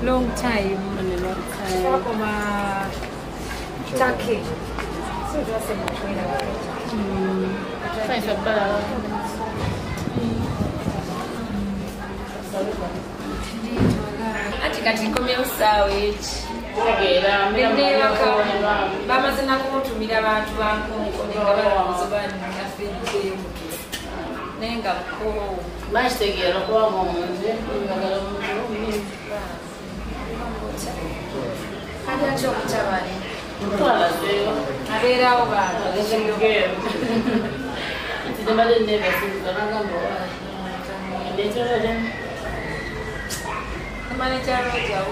Long time. From Turkey. So just a kati komye usawe ogera mbere bamazina kutumira abantu bankonko ngabazobani afidde mutu nenga ko bashitegera kwa monje ngagala mutu hadi acho kuchabani twala zero aberaho bantu agashingero ndimale nebe sinzana ngambo ndetera manager Roger.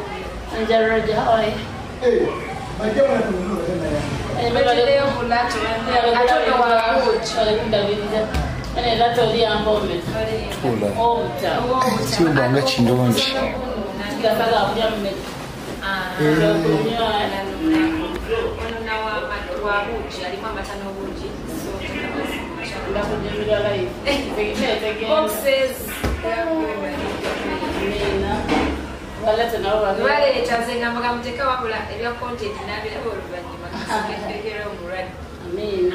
Manager Roger, how are you? Hey, my dear one. I don't know what I would try to do. And that's all the ambulance. Oh, still don't let you know. Let's know. Right, I'm saying I'm going to come up with your content and I'll be able to take care of it. I mean,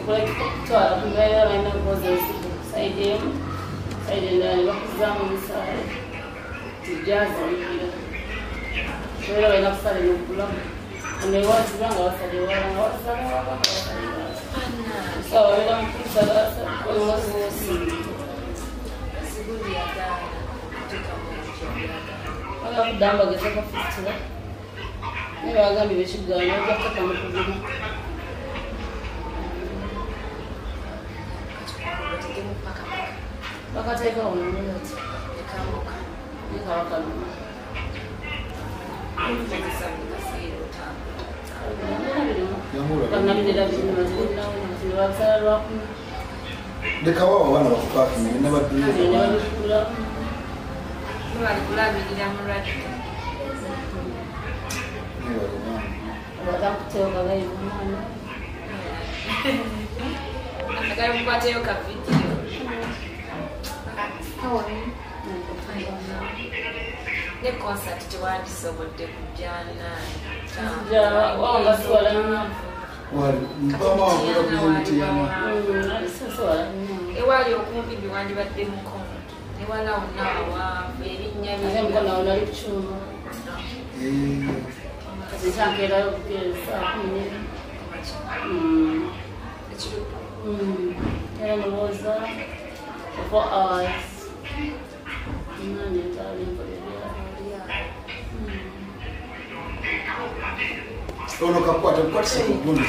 like to where I know was a side him, side in the side to jazz where I love studying Pulam. And they want to run outside the world. So I don't think that almost I love Damba get a 50. Maybe I'm going to be should go and I'll get to come to wakateka ununuzi ikamuka nikawakaluma ndekawawa wana bakupaka nebadduliza balikulabirira mulwadde batakuteoka gaiva mwana akagala mukwateyo ka video. How are you? The concert to what is over the Jana. Wanga swala na. Mbama wakati ewali okumpi biwandi badde mukono. Ewala onawa erinnya bye mkono onali chuma. Zisankera okugeza and was 4 hours. Ono kakwata kwatisa kugundi